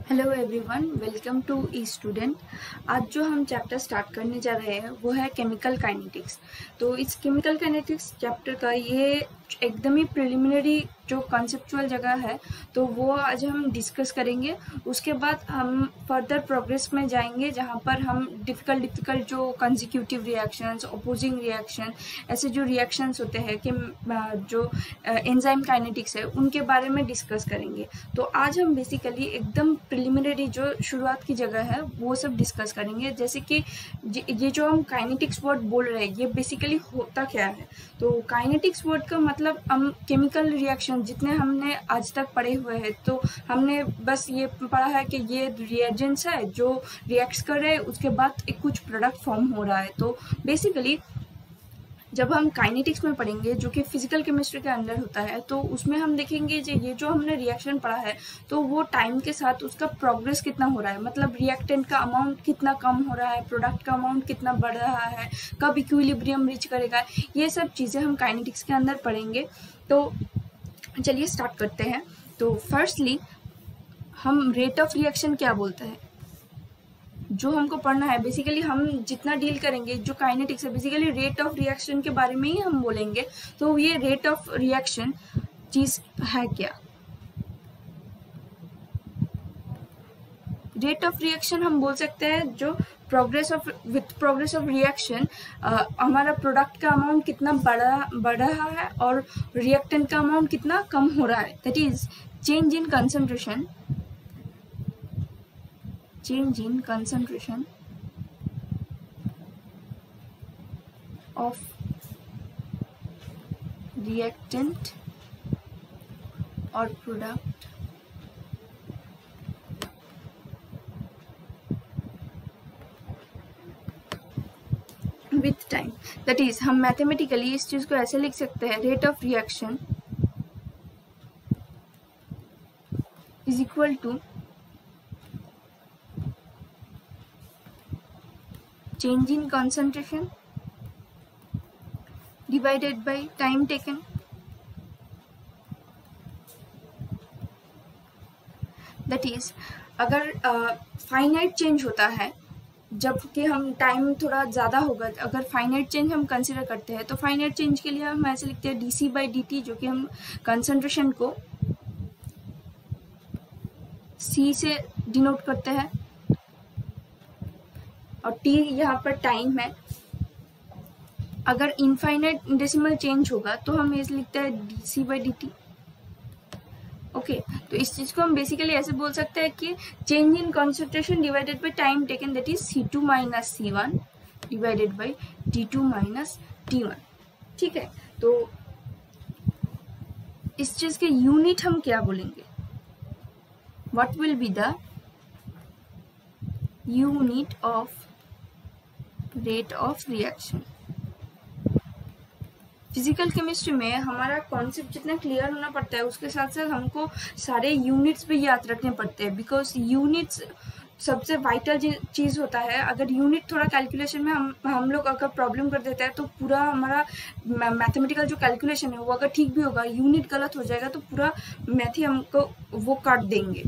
Hello everyone, welcome to E student. आज जो हम चैप्टर स्टार्ट करने जा रहे हैं वो है केमिकल काइनेटिक्स। तो इस केमिकल काइनेटिक्स चैप्टर का ये एकदम ही प्रिलिमिनरी जो कॉन्सेप्चुअल जगह है तो वो आज हम डिस्कस करेंगे। उसके बाद हम फर्दर प्रोग्रेस में जाएंगे जहाँ पर हम डिफ़िकल्ट जो कंसेक्यूटिव रिएक्शंस, अपोजिंग रिएक्शन, ऐसे जो रिएक्शंस होते हैं कि जो एंजाइम काइनेटिक्स है उनके बारे में डिस्कस करेंगे। तो आज हम बेसिकली एकदम प्रिलिमिनरी जो शुरुआत की जगह है वो सब डिस्कस करेंगे। जैसे कि ये जो हम काइनेटिक्स वर्ड बोल रहे हैं ये बेसिकली होता क्या है। तो काइनेटिक्स वर्ड का मतलब हम केमिकल रिएक्शन जितने हमने आज तक पढ़े हुए हैं तो हमने बस ये पढ़ा है कि ये रिएजेंट्स है जो रिएक्ट कर रहे हैं, उसके बाद एक कुछ प्रोडक्ट फॉर्म हो रहा है। तो बेसिकली जब हम काइनेटिक्स में पढ़ेंगे जो कि फिजिकल केमिस्ट्री के अंदर होता है तो उसमें हम देखेंगे कि ये जो हमने रिएक्शन पढ़ा है तो वो टाइम के साथ उसका प्रोग्रेस कितना हो रहा है, मतलब रिएक्टेंट का अमाउंट कितना कम हो रहा है, प्रोडक्ट का अमाउंट कितना बढ़ रहा है, कब इक्विलिब्रियम रीच करेगा, ये सब चीज़ें हम काइनेटिक्स के अंदर पढ़ेंगे। तो चलिए स्टार्ट करते हैं। तो फर्स्टली हम रेट ऑफ रिएक्शन क्या बोलते हैं जो हमको पढ़ना है। बेसिकली हम जितना डील करेंगे जो काइनेटिक्स है बेसिकली रेट ऑफ रिएक्शन के बारे में ही हम बोलेंगे। तो ये रेट ऑफ रिएक्शन चीज है क्या। रेट ऑफ रिएक्शन हम बोल सकते हैं जो विथ प्रोग्रेस ऑफ रिएक्शन हमारा प्रोडक्ट का अमाउंट कितना बढ़ रहा है और रिएक्टेंट का अमाउंट कितना कम हो रहा है, that is change in concentration of reactant or product with time। that is हम मैथमेटिकली इस चीज को ऐसे लिख सकते हैं, rate of reaction is equal to change in concentration divided by time taken। that is अगर फाइनाइट चेंज होता है जबकि हम टाइम थोड़ा ज़्यादा होगा, अगर फाइनाइट चेंज हम कंसिडर करते हैं तो फाइनाइट चेंज के लिए हम ऐसे लिखते हैं dc/dt, जो कि हम कंसंट्रेशन को c से डिनोट करते हैं और t यहाँ पर टाइम है। अगर इनफाइनाइट डेसिमल चेंज होगा तो हम ये लिखते हैं dc/dt। ओके, तो इस चीज को हम बेसिकली ऐसे बोल सकते हैं कि change in concentration divided by time taken, that is c2 - c1 divided by t2 - t1। ठीक है, तो इस चीज के यूनिट हम क्या बोलेंगे, what will be the unit of rate of reaction. Physical chemistry में हमारा कॉन्सेप्ट जितना क्लियर होना पड़ता है उसके साथ साथ हमको सारे यूनिट्स भी याद रखने पड़ते हैं, बिकॉज यूनिट्स सबसे वाइटल चीज़ होता है। अगर यूनिट थोड़ा कैलकुलेशन में हम लोग अगर प्रॉब्लम कर देते हैं तो पूरा हमारा मैथमेटिकल जो कैलकुलेशन है वो अगर ठीक भी होगा, यूनिट गलत हो जाएगा तो पूरा मैथ ही हमको वो काट देंगे।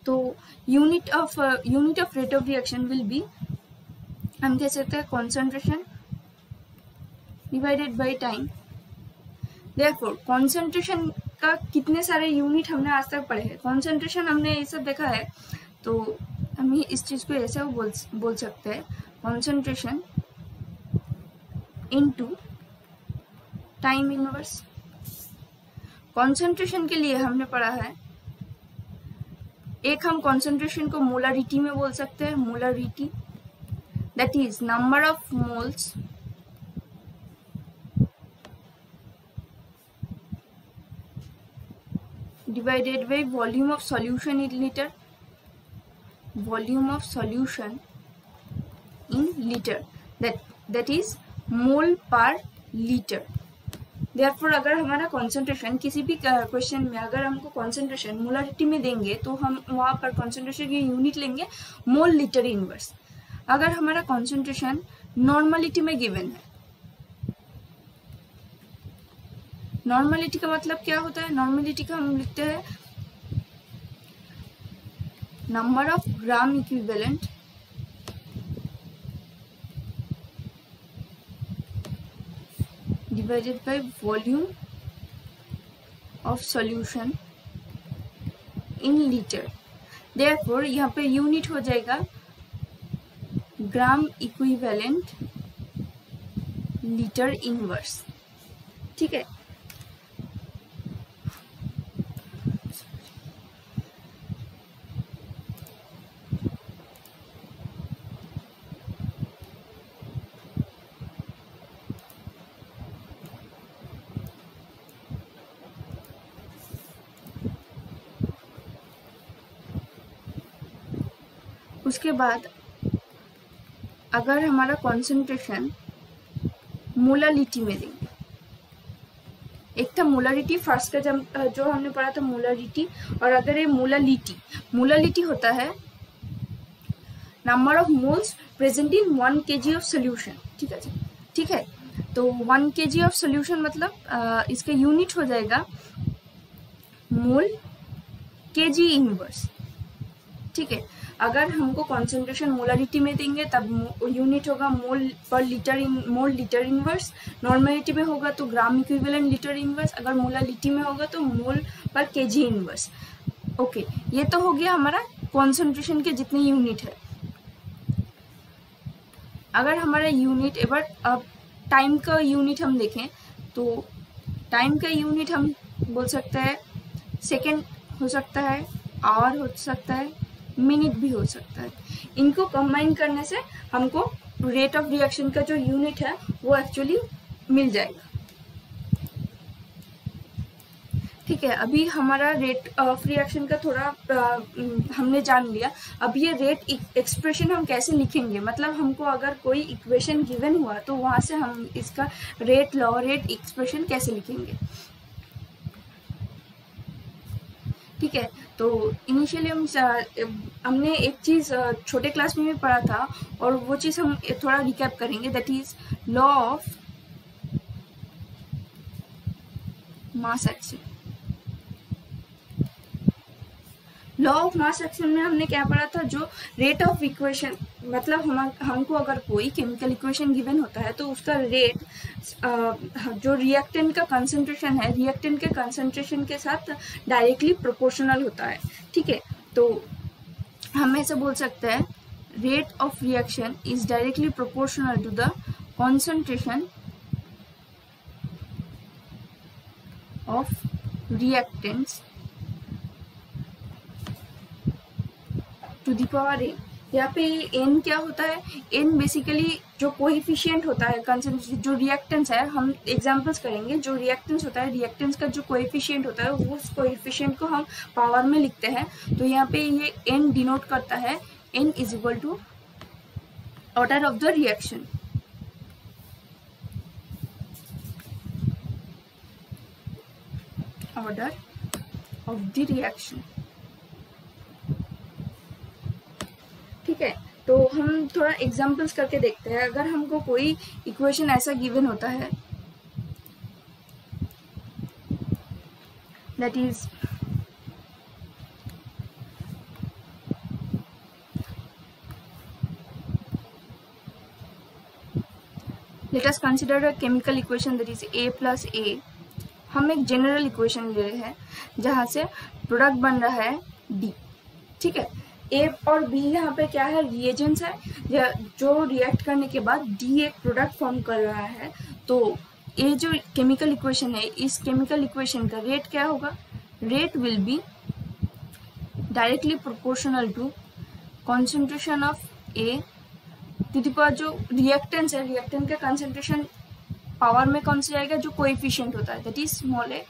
तो unit of rate of reaction will be, हम कह सकते हैं concentration divided by time. Therefore concentration का कितने सारे यूनिट हमने आज तक पढ़े हैं, कॉन्सेंट्रेशन हमने ये सब देखा है तो हम इस चीज को ऐसे बोल सकते हैं concentration into time inverse. Concentration के लिए हमने पढ़ा है, एक हम कॉन्सेंट्रेशन को मोलरिटी में बोल सकते हैं, molarity that is number of moles divided by volume of solution in liter, volume of solution in liter, that is mole per liter। therefore अगर हमारा concentration किसी भी क्वेश्चन में अगर हमको concentration मोलरिटी में देंगे तो हम वहाँ पर concentration की यूनिट लेंगे मोल लीटर इनवर्स। अगर हमारा concentration नॉर्मलिटी में गिवन है, नॉर्मलिटी का मतलब क्या होता है, नॉर्मलिटी का हम लिखते हैं number of gram equivalent divided by volume of solution in liter। therefore यहाँ पे यूनिट हो जाएगा ग्राम इक्विवेलेंट लीटर इनवर्स। ठीक है, उसके बाद अगर हमारा कॉन्सेंट्रेशन मोलालिटी में देंगे, एक था मोलारिटी फर्स्ट का जो हमने पढ़ा था मोलारिटी, और अगर ये मोलालिटी होता है number of moles present in 1 kg of solution. ठीक है जी, ठीक है, तो 1 kg ऑफ सोल्यूशन मतलब इसका यूनिट हो जाएगा मोल kg इनवर्स। ठीक है, अगर हमको कॉन्सेंट्रेशन मोलारिटी में देंगे तब यूनिट होगा मोल per litre mole litre inverse, normality में होगा तो ग्राम इक्विवेलेंट लीटर इनवर्स, अगर मोलालिटी में होगा तो मोल पर केजी इनवर्स। ओके, ये तो हो गया हमारा कॉन्सेंट्रेशन के जितने यूनिट है। अगर हमारा यूनिट अब टाइम का यूनिट हम देखें तो टाइम का यूनिट हम बोल सकते हैं सेकेंड हो सकता है, आवर हो सकता है, मिनट भी हो सकता है। इनको कंबाइन करने से हमको रेट ऑफ रिएक्शन का जो यूनिट है वो एक्चुअली मिल जाएगा। ठीक है, अभी हमारा रेट ऑफ रिएक्शन का थोड़ा हमने जान लिया। अब ये रेट एक्सप्रेशन हम कैसे लिखेंगे, मतलब हमको अगर कोई इक्वेशन गिवन हुआ तो वहां से हम इसका रेट लॉ रेट एक्सप्रेशन कैसे लिखेंगे। ठीक है, तो इनिशियली हमने एक चीज़ छोटे क्लास में भी पढ़ा था और वो चीज़ हम थोड़ा रिकैप करेंगे, that is law of mass action. Law of mass action में हमने क्या पढ़ा था, जो रेट ऑफ इक्वेशन मतलब हमको अगर कोई केमिकल इक्वेशन गिवन होता है तो उसका रेट जो रिएक्टेंट का कंसंट्रेशन है, रिएक्टेंट के कंसंट्रेशन के साथ डायरेक्टली प्रोपोर्शनल होता है। ठीक है, तो हम ऐसे बोल सकते हैं rate of reaction is directly proportional to the concentration of reactants to the power n। यहाँ पे n क्या होता है, n बेसिकली जो कोएफिशिएंट होता है कंसंट्रेशन, जो रिएक्टेंस है, हम एग्जांपल्स करेंगे, जो रिएक्टेंस होता है, रिएक्टेंस का जो कोएफिशिएंट होता है वो उस कोएफिशिएंट को हम पावर में लिखते हैं। तो यहाँ पे ये n डिनोट करता है n is equal to order of the reaction. Order of the reaction. ठीक है, तो हम थोड़ा एग्जांपल्स करके देखते हैं। अगर हमको कोई इक्वेशन ऐसा गिवन होता है that is let us consider a chemical equation that is A plus A। हम एक जनरल इक्वेशन ले रहे हैं जहां से प्रोडक्ट बन रहा है D। ठीक है, A और B यहाँ पे क्या है, रिएजेंट्स है जो रिएक्ट करने के बाद D एक प्रोडक्ट फॉर्म कर रहा है। तो ये जो केमिकल इक्वेशन है, इस केमिकल इक्वेशन का रेट क्या होगा, rate will be directly proportional to concentration of A to the power जो रिएक्टेंस है, रिएक्टेंट का कंसेंट्रेशन पावर में कौन से आएगा, जो कोएफिशिएंट होता है दैट इज स्मॉल a,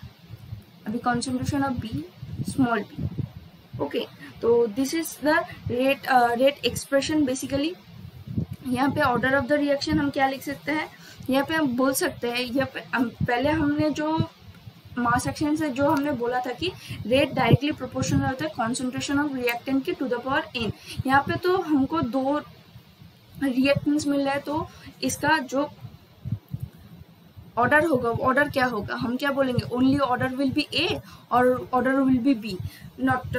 अभी concentration of B small b। Okay, तो this is the rate expression basically. यहाँ पे ऑर्डर ऑफ द रिएक्शन हम क्या लिख सकते हैं, यहाँ पे हम बोल सकते हैं, यहाँ पे पहले हमने जो मास एक्शन से जो हमने बोला था कि रेट डायरेक्टली प्रोपोर्शनल होता है कॉन्सेंट्रेशन ऑफ रिएक्टेंट के टू द पावर n। यहाँ पे तो हमको दो रिएक्टेंट्स मिल रहा है, तो इसका जो ऑर्डर होगा, ऑर्डर क्या होगा, हम क्या बोलेंगे, only order will be A और order will be B, not,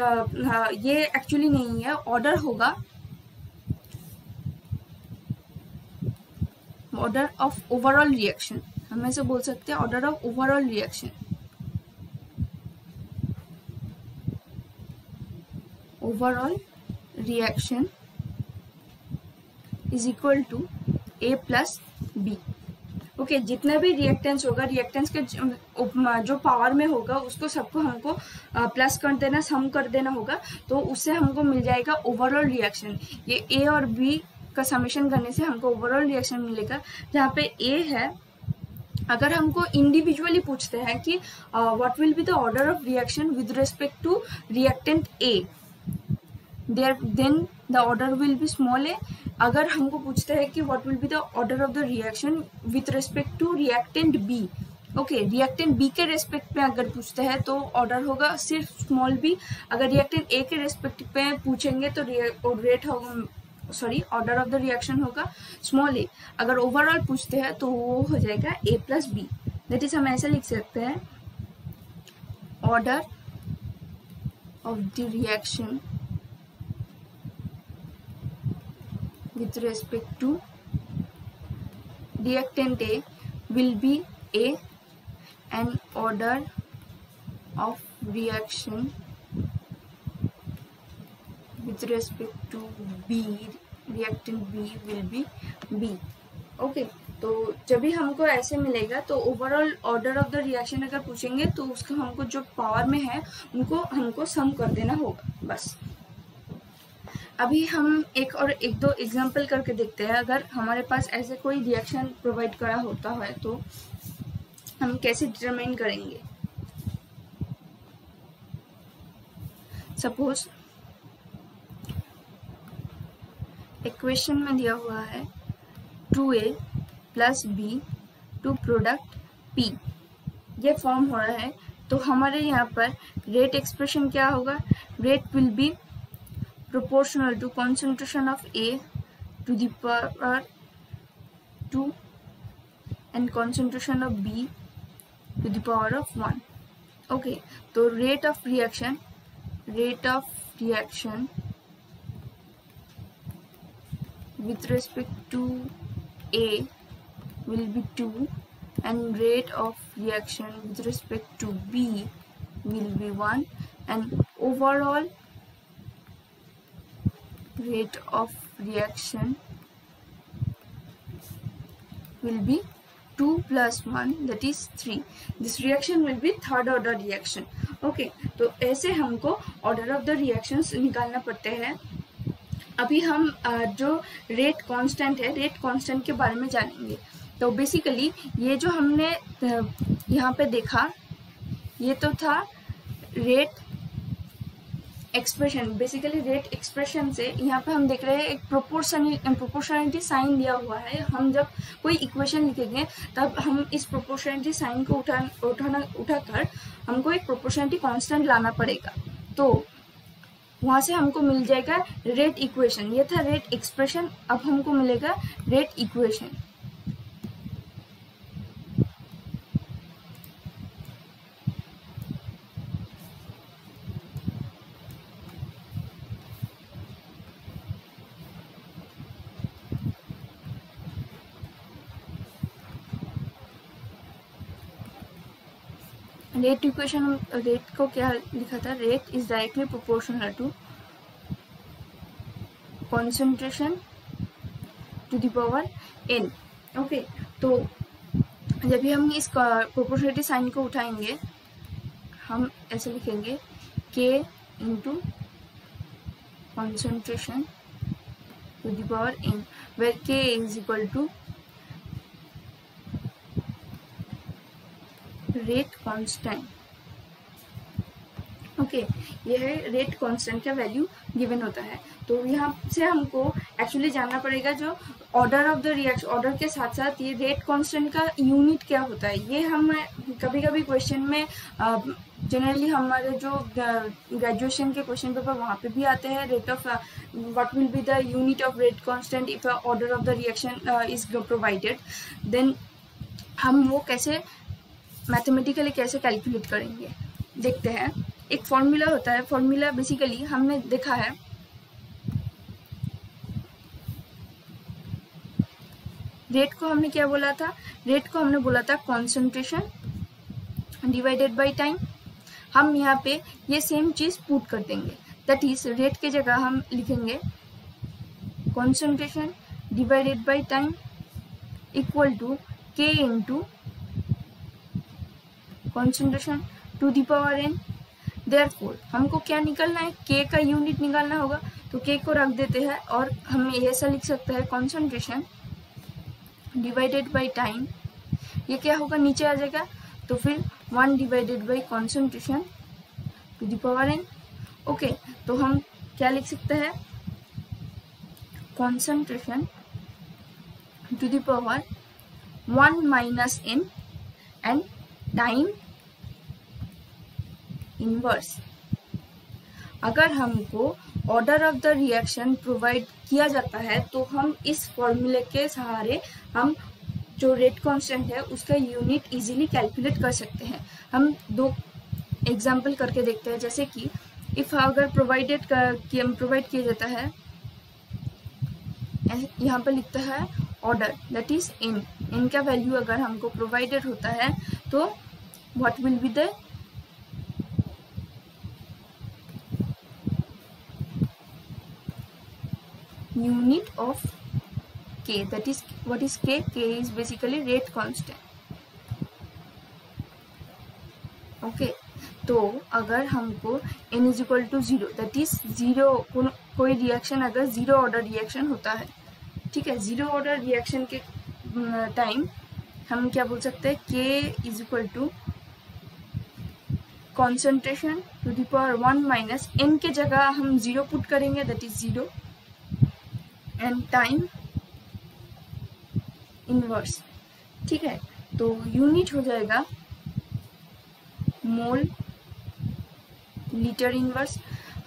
ये एक्चुअली नहीं है, ऑर्डर होगा ऑर्डर ऑफ ओवरऑल रिएक्शन, हम ऐसे बोल सकते हैं order of overall reaction, overall reaction is equal to A plus B. Okay, जितना भी रिएक्टेंस होगा, रिएक्टेंस के जो पावर में होगा उसको सबको हमको प्लस कर देना, सम कर देना होगा, तो उससे हमको मिल जाएगा ओवरऑल रिएक्शन। ये ए और बी का समेशन करने से हमको ओवरऑल रिएक्शन मिलेगा, जहाँ पे ए है, अगर हमको इंडिविजुअली पूछते हैं कि what will be the order of reaction with respect to reactant A, then the order will be small a. अगर हमको पूछते हैं कि what will be the order of the reaction with respect to reactant B, okay, reactant B के respect में अगर पूछते हैं तो ऑर्डर होगा सिर्फ स्मॉल बी, अगर रिएक्टेंट ए के रेस्पेक्ट में पूछेंगे तो रेट होगा, sorry, order of the reaction होगा स्मॉल ए। अगर ओवरऑल पूछते हैं तो वो हो जाएगा ए प्लस बी, दैट इज हम ऐसे लिख सकते हैं order of the reaction with respect to reactant A will be A, and order of reaction with respect to B, reactant B will be B। Okay, तो जब भी हमको ऐसे मिलेगा तो overall order of the reaction अगर पूछेंगे तो उसका हमको जो पावर में है उनको हमको सम कर देना होगा, बस। अभी हम एक दो एग्जाम्पल करके देखते हैं। अगर हमारे पास ऐसे कोई रिएक्शन प्रोवाइड करा होता है तो हम कैसे डिटरमाइन करेंगे। सपोज इक्वेशन में दिया हुआ है 2a plus B to product p, ये फॉर्म हो रहा है, तो हमारे यहाँ पर रेट एक्सप्रेशन क्या होगा, rate will B proportional to concentration of A to the power 2 and concentration of B to the power of 1। okay, तो rate of reaction with respect to A will be 2 and rate of reaction with respect to B will be 1, and overall rate of reaction will be 2 plus 1, that is 3। this reaction will be third order reaction। okay, तो ऐसे हमको order of the reactions निकालना पड़ते हैं। अभी हम जो rate constant है, रेट कांस्टेंट के बारे में जानेंगे। तो बेसिकली ये जो हमने यहाँ पे देखा, ये तो था rate expression. Basically rate expression से यहाँ पे हम देख रहे हैं एक प्रोपोर्शनलिटी साइन दिया हुआ है। हम जब कोई इक्वेशन लिखेंगे तब हम इस प्रोपोर्शनलिटी साइन को उठाकर हमको एक प्रोपोर्शनलिटी कांस्टेंट लाना पड़ेगा, तो वहाँ से हमको मिल जाएगा रेट इक्वेशन। ये था रेट एक्सप्रेशन, अब हमको मिलेगा rate equation. Rate equation, rate को क्या लिखा था, rate is directly proportional to concentration to the power n। Okay, तो जब भी हम इस प्रोपोर्शनलिटी साइन को उठाएंगे हम ऐसे लिखेंगे k into concentration to the power n, where k is equal to rate constant. Okay, यह है रेट कांस्टेंट का वैल्यू गिवन होता है। तो यहाँ से हमको एक्चुअली जानना पड़ेगा जो order of the reaction, order के साथ साथ ये रेट कांस्टेंट का यूनिट क्या होता है। ये हम कभी कभी क्वेश्चन में जनरली हमारे जो ग्रेजुएशन के क्वेश्चन पेपर वहाँ पे भी आते हैं, rate of what will be the unit of rate constant if order of the reaction is provided. Then हम वो कैसे मैथमेटिकली कैसे कैलकुलेट करेंगे देखते हैं। एक फॉर्मूला होता है, फॉर्मूला बेसिकली हमने देखा है रेट को हमने क्या बोला था, रेट को हमने बोला था कॉन्सेंट्रेशन डिवाइडेड बाय टाइम। हम यहाँ पे ये सेम चीज पुट कर देंगे, दैट इज रेट के जगह हम लिखेंगे concentration divided by time equal to k into concentration to the power n। Therefore हमको क्या निकालना है, k का यूनिट निकालना होगा, तो k को रख देते हैं और हम ऐसा लिख सकते हैं कॉन्सेंट्रेशन डिवाइडेड बाय टाइम। ये क्या होगा, नीचे आ जाएगा, तो फिर 1 divided by concentration to the power n। Okay, तो हम क्या लिख सकते हैं, concentration to the power 1 minus n and time inverse. अगर हमको order of the reaction provide किया जाता है तो हम इस फॉर्मूले के सहारे हम जो रेट कांस्टेंट है उसका यूनिट इजीली कैलकुलेट कर सकते हैं। हम दो एग्जांपल करके देखते हैं, जैसे कि इफ अगर प्रोवाइड किया जाता है, यहाँ पर लिखता है ऑर्डर दैट इज n का वैल्यू अगर हमको प्रोवाइडेड होता है तो what will be the unit of k, that is what is k is basically rate constant। okay, तो अगर हमको n is equal to 0 that is 0 कोई रिएक्शन अगर 0 ऑर्डर रिएक्शन होता है, ठीक है, 0 ऑर्डर रिएक्शन के टाइम हम क्या बोल सकते हैं, k is equal to concentration to the power 1 minus n के जगह हम 0 पुट करेंगे that is 0 and time inverse. ठीक है, तो यूनिट हो जाएगा मोल लीटर इनवर्स।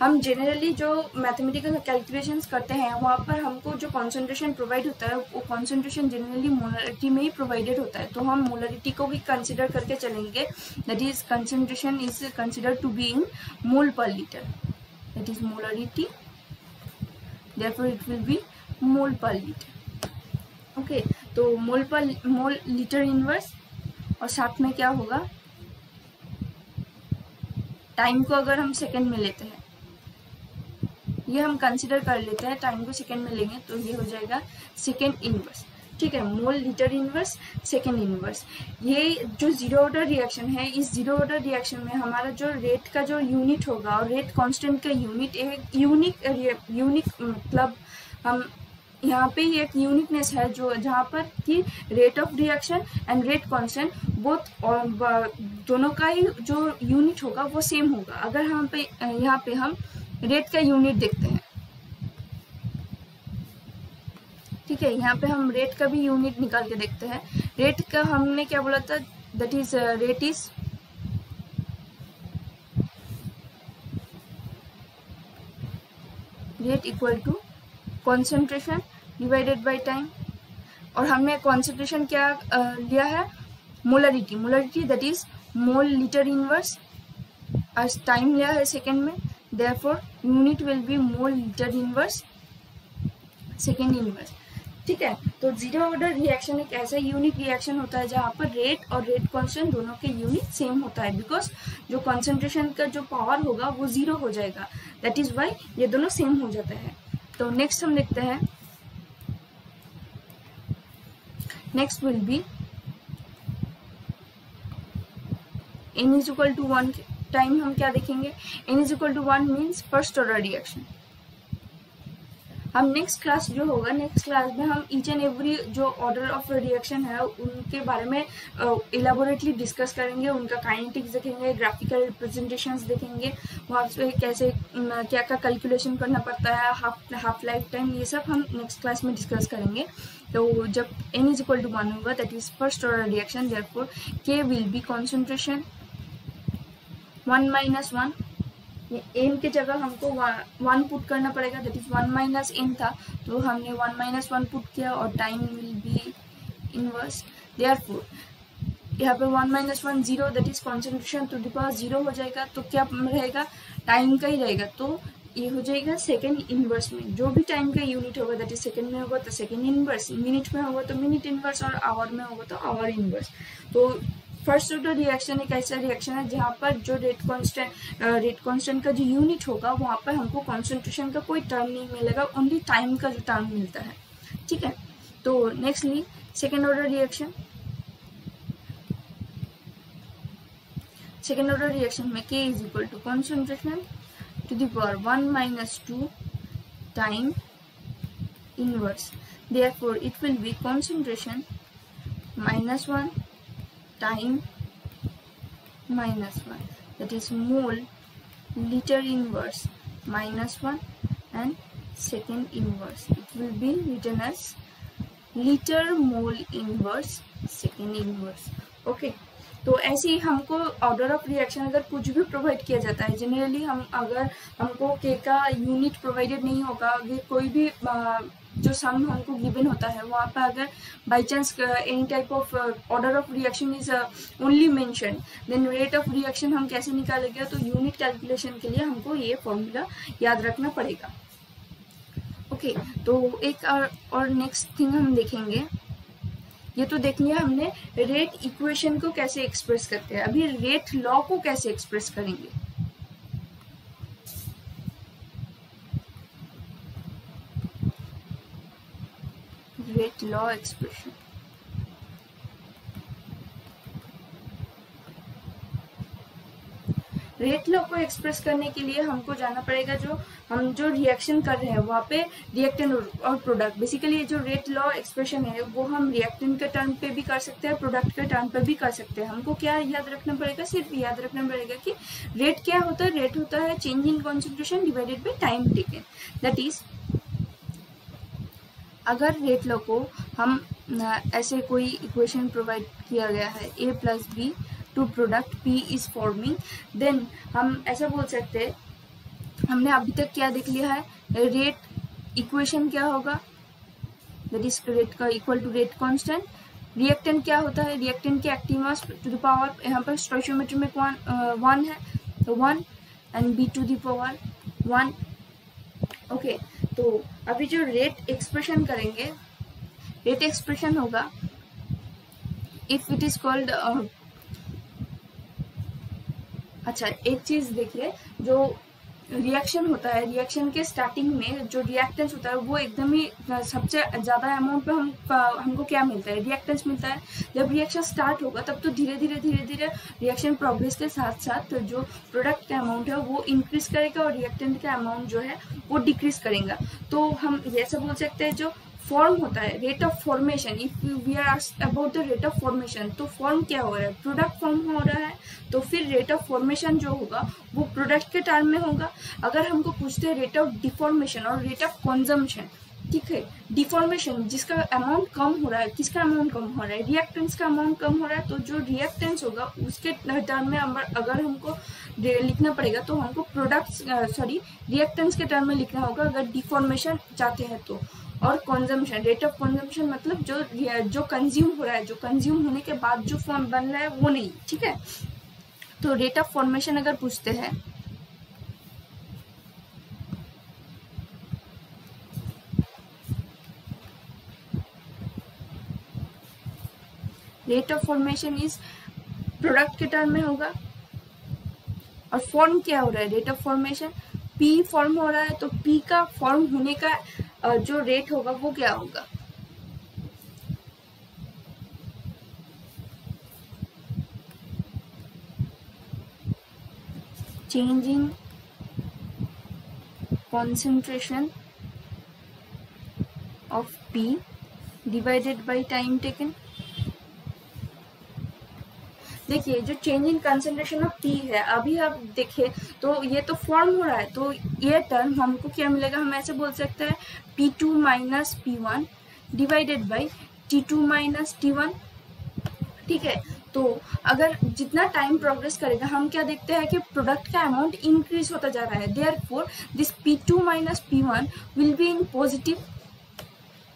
हम जनरली जो मैथमेटिकल कैलकुलेशंस करते हैं वहाँ पर हमको जो कॉन्सेंट्रेशन प्रोवाइड होता है वो कॉन्सेंट्रेशन जनरली मोलरिटी में ही प्रोवाइडेड होता है, तो हम मोलरिटी को भी कंसिडर करके चलेंगे, that is concentration is consider to be in mole per litre, that is molarity, therefore it will be mole per litre. Okay, तो मोल लीटर इनवर्स और साथ में क्या होगा, टाइम को अगर हम सेकेंड में लेते हैं, ये हम कंसिडर कर लेते हैं, टाइम को सेकेंड में लेंगे तो ये हो जाएगा सेकेंड इनवर्स। ठीक है, मोल लीटर इनवर्स सेकेंड इनवर्स। ये जो 0 ऑर्डर रिएक्शन है, इस 0 ऑर्डर रिएक्शन में हमारा जो रेट का जो यूनिट होगा और रेट कांस्टेंट का यूनिट एक यूनिक मतलब हम यहाँ पे एक यूनिकनेस है जो जहाँ पर कि rate of reaction and rate constant both दोनों का ही जो यूनिट होगा वो सेम होगा। अगर यहाँ पे हम रेट का यूनिट देखते हैं, ठीक है, यहाँ पे हम रेट का भी यूनिट निकाल के देखते हैं। रेट का हमने क्या बोला था, that is rate is rate equal to concentration divided by time, और हमने कॉन्सेंट्रेशन क्या लिया है, molarity that is mole litre inverse, आज टाइम लिया है सेकेंड में, therefore unit will be mole litre inverse second inverse. ठीक है, तो 0 ऑर्डर रिएक्शन एक ऐसा यूनिक रिएक्शन होता है जहाँ पर रेट और रेट कांस्टेंट दोनों के यूनिट सेम होता है, बिकॉज जो कॉन्सेंट्रेशन का जो पावर होगा वो 0 हो जाएगा, दैट इज वाई ये दोनों सेम हो जाते हैं। तो नेक्स्ट हम देखते हैं, next will be n is equal to 1 time हम क्या देखेंगे, n is equal to 1 means first order reaction. हम नेक्स्ट क्लास जो होगा, नेक्स्ट क्लास में हम ईच एंड एवरी जो ऑर्डर ऑफ रिएक्शन है उनके बारे में इलेबोरेटली डिस्कस करेंगे, उनका काइनेटिक्स देखेंगे, ग्राफिकल रिप्रेजेंटेशंस देखेंगे, वहाँ पे कैसे क्या क्या कैलकुलेशन करना पड़ता है, हाफ लाइफ टाइम, ये सब हम नेक्स्ट क्लास में डिस्कस करेंगे। तो जब n इज इक्वल टू 1 होगा that is first order reaction, therefore k will be concentration 1 minus 1, n के जगह हमको 1 पुट करना पड़ेगा, दैट इज 1 माइनस n था, तो हमने 1 माइनस 1 पुट किया और time will be inverse, therefore यहाँ पे 1 - 1 0, that is concentration to the power 0 हो जाएगा, तो क्या रहेगा, टाइम का ही रहेगा, तो ये हो जाएगा सेकेंड इनवर्स में। जो भी टाइम का यूनिट होगा दैट इज सेकेंड में होगा तो सेकेंड इनवर्स, मिनट में होगा तो मिनट इनवर्स, और आवर में होगा तो आवर इनवर्स। तो फर्स्ट ऑर्डर रिएक्शन एक ऐसा रिएक्शन है जहाँ पर जो रेट कांस्टेंट का जो यूनिट होगा वहाँ पर हमको कॉन्सेंट्रेशन का कोई टर्म नहीं मिलेगा, ओनली टाइम का जो टर्म मिलता है, ठीक है। तो nextly second order reaction, second order reaction में K is equal to concentration to the power 1 - 2 time inverse. Therefore, it will be concentration -1 time -1. That is mole liter inverse -1 and second inverse. It will be written as liter mole inverse second inverse. Okay. तो ऐसे ही हमको order of reaction अगर कुछ भी provide किया जाता है, generally हम अगर हमको के का यूनिट प्रोवाइडेड नहीं होगा, अगर कोई भी जो सम हमको गिवन होता है वहाँ पर अगर by chance any type of order of reaction is only mention, then rate of reaction हम कैसे निकालेंगे, तो यूनिट कैलकुलेशन के लिए हमको ये फॉर्मूला याद रखना पड़ेगा। ओके, तो एक और नेक्स्ट थिंग हम देखेंगे, ये तो देख लिया हमने रेट इक्वेशन को कैसे एक्सप्रेस करते हैं, अभी रेट लॉ को कैसे एक्सप्रेस करेंगे। Rate law expression, rate law को एक्सप्रेस करने के लिए हमको जाना पड़ेगा, हम जो रिएक्शन कर रहे हैं वहाँ पे रिएक्टेंट और प्रोडक्ट, बेसिकली जो रेट लॉ एक्सप्रेशन है वो हम रिएक्टेंट के टर्म पे भी कर सकते हैं, प्रोडक्ट के टर्म पे भी कर सकते हैं। हमको क्या याद रखना पड़ेगा, सिर्फ याद रखना पड़ेगा कि रेट क्या होता है, रेट होता है change in concentration divided by time taken. That is अगर रेट लॉ को हम ऐसे कोई इक्वेशन प्रोवाइड किया गया है a + b to product P is forming, then हम ऐसा बोल सकते हैं, हमने अभी तक क्या देख लिया है, रेट इक्वेशन क्या होगा, दैट इज रेट का equal to rate constant. Reactant क्या होता है, रिएक्टेंट के active mass to the power, यहाँ पर स्टोइचियोमेट्री में 1 है तो 1 and b to the power 1। Okay, तो अभी जो रेट एक्सप्रेशन करेंगे, रेट एक्सप्रेशन होगा इफ इट इज कॉल्ड, अच्छा एक चीज देखिए, जो रिएक्शन होता है, रिएक्शन के स्टार्टिंग में जो रिएक्टेंस होता है वो एकदम ही सबसे ज्यादा अमाउंट पे हमको क्या मिलता है, रिएक्टेंस मिलता है। जब रिएक्शन स्टार्ट होगा तब तो धीरे धीरे रिएक्शन प्रोग्रेस के साथ साथ जो प्रोडक्ट का अमाउंट है वो इंक्रीज करेगा और रिएक्टेंट का अमाउंट जो है वो डिक्रीज करेगा। तो हम ऐसा बोल सकते हैं, जो फॉर्म होता है rate of formation, if we are asked about the rate of formation, तो फॉर्म क्या हो रहा है, प्रोडक्ट फॉर्म हो रहा है, तो फिर रेट ऑफ फॉर्मेशन जो होगा वो प्रोडक्ट के टर्म में होगा। अगर हमको पूछते हैं रेट ऑफ डिफॉर्मेशन और रेट ऑफ कंजम्पशन, ठीक है, डिफॉर्मेशन जिसका अमाउंट कम हो रहा है, किसका अमाउंट कम हो रहा है, रिएक्टेंस का अमाउंट कम हो रहा है, तो जो रिएक्टेंस होगा उसके टर्म में अगर हमको लिखना पड़ेगा तो हमको रिएक्टेंस के टर्म में लिखना होगा अगर डिफॉर्मेशन चाहते हैं तो। और कंजम्पशन, रेट ऑफ कंजम्पशन मतलब जो कंज्यूम हो रहा है, जो कंज्यूम होने के बाद जो फॉर्म बन रहा है वो नहीं, ठीक है। तो रेट ऑफ फॉर्मेशन अगर पूछते हैं, rate of formation is product के टर्म में होगा। और फॉर्म क्या हो रहा है, rate of formation P form हो रहा है, तो P का फॉर्म होने का जो रेट होगा वो क्या होगा, change in concentration of P divided by time taken. देखिए जो change in concentration of P है, अभी आप देखिए तो ये तो फॉर्म हो रहा है, तो ये टर्म हमको क्या मिलेगा, हम ऐसे बोल सकते हैं P2 - P1 divided by T2 - T1, ठीक है। तो अगर जितना टाइम प्रोग्रेस करेगा हम क्या देखते हैं कि प्रोडक्ट का अमाउंट इंक्रीज होता जा रहा है, therefore this P2 - P1 will be in positive.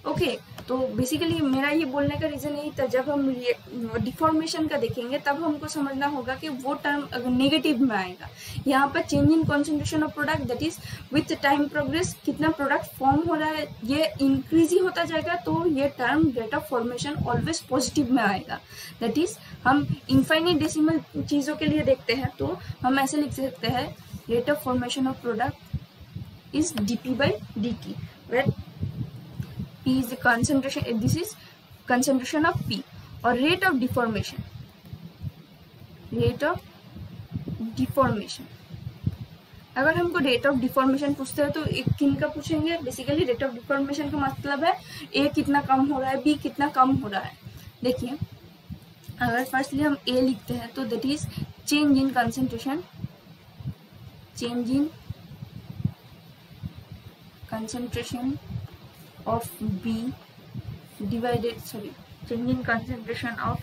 Okay, तो बेसिकली मेरा ये बोलने का रीज़न यही था, जब हम डिफॉर्मेशन का देखेंगे तब हमको समझना होगा कि वो टर्म अगर नेगेटिव में आएगा। यहाँ पर change in concentration of product, that is with time progress कितना प्रोडक्ट फॉर्म हो रहा है ये इंक्रीज ही होता जाएगा, तो ये term rate of formation always positive में आएगा। दैट इज हम इनफाइनाइट डेसिमल चीज़ों के लिए देखते हैं तो हम ऐसे लिख सकते हैं rate of formation of product is dp/dt, where P is the concentration, this is concentration of P, और rate of deformation अगर हमको रेट ऑफ डिफॉर्मेशन पूछते हैं तो एक किन का पूछेंगे, बेसिकली रेट ऑफ डिफॉर्मेशन का मतलब है ए कितना कम हो रहा है, बी कितना कम हो रहा है। देखिए अगर फर्स्टली हम ए लिखते हैं तो that is change in concentration of B divided, change in concentration of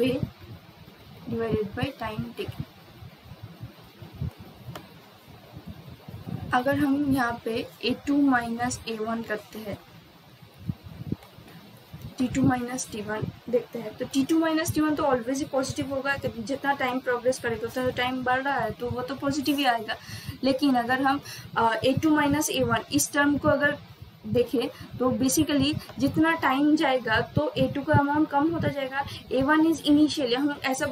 A divided by time taken। अगर हम यहाँ पे A2 माइनस A1 करते हैं, T2 माइनस T1 देखते हैं, तो T2 माइनस T1 तो ऑलवेज ही पॉजिटिव होगा, जितना टाइम प्रोग्रेस करेगा उतना टाइम बढ़ रहा है तो वो तो पॉजिटिव ही आएगा। लेकिन अगर हम A2 माइनस A1 इस टर्म को अगर देखें तो बेसिकली जितना टाइम जाएगा तो A2 का अमाउंट कम होता जाएगा। A1 इज इनिशियली, हम ऐसा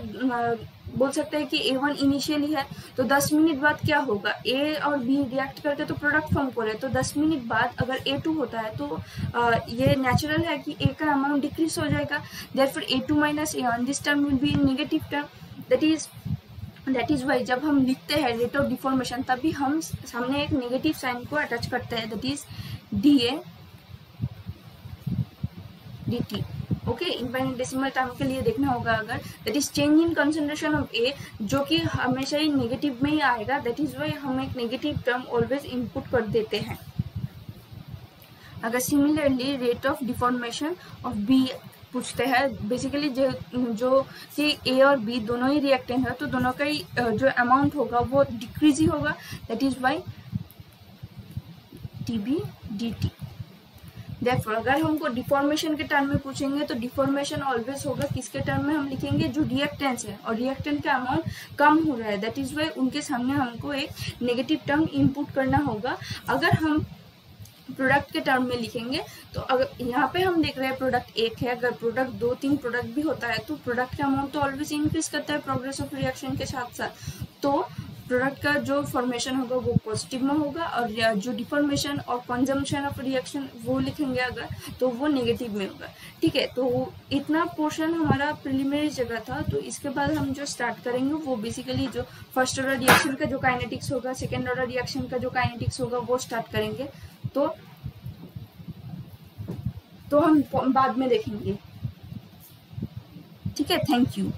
बोल सकते हैं कि A1 इनिशियली है, तो 10 मिनट बाद क्या होगा, A और B रिएक्ट करके तो प्रोडक्ट फॉर्म कर रहे हैं, तो 10 मिनट बाद अगर A2 होता है तो ये नेचुरल है कि A का अमाउंट डिक्रीज हो जाएगा। Therefore A2 minus A1 this term will be negative term. That is why जब हम लिखते हैं रेट ऑफ डिफॉर्मेशन तभी हम सामने एक नेगेटिव साइन को अटैच करते हैं, that is dA dt। Okay, infinite decimal term के लिए देखना होगा अगर, that is change in concentration of A, जो कि हमेशा ही नेगेटिव में ही आएगा। दैट इज वाई हम एक नेगेटिव टर्म ऑलवेज इनपुट कर देते हैं। अगर similarly rate of deformation of B पूछते हैं, बेसिकली जो कि A और B दोनों ही रिएक्टेंट है तो दोनों का ही जो अमाउंट होगा वो डिक्रीज ही होगा। That is Y dB/dt। Therefore, अगर हमको डिफॉर्मेशन के टर्म में पूछेंगे तो डिफॉर्मेशन ऑलवेज होगा किसके टर्म में, हम लिखेंगे जो रिएक्टेंट्स है और रिएक्टेंट का अमाउंट कम हो रहा है। दैट इज वाई उनके सामने हमको एक नेगेटिव टर्म इनपुट करना होगा। अगर हम प्रोडक्ट के टर्म में लिखेंगे तो अगर यहाँ पे हम देख रहे हैं प्रोडक्ट एक है, अगर प्रोडक्ट 2-3 प्रोडक्ट भी होता है तो प्रोडक्ट का अमाउंट तो ऑलवेज इंक्रीज करता है प्रोग्रेस ऑफ रिएक्शन के साथ साथ, तो प्रोडक्ट का जो फॉर्मेशन होगा वो पॉजिटिव में होगा और जो डिफॉर्मेशन और कंजम्पशन ऑफ रिएक्शन वो लिखेंगे अगर तो वो नेगेटिव में होगा। ठीक है, तो इतना पोर्शन हमारा प्रिलिमिनरी जगह था। तो इसके बाद हम जो स्टार्ट करेंगे वो बेसिकली जो फर्स्ट ऑर्डर रिएक्शन का जो काइनेटिक्स होगा, सेकेंड ऑर्डर रिएक्शन का जो काइनेटिक्स होगा वो स्टार्ट करेंगे। तो हम बाद में देखेंगे। ठीक है, थैंक यू।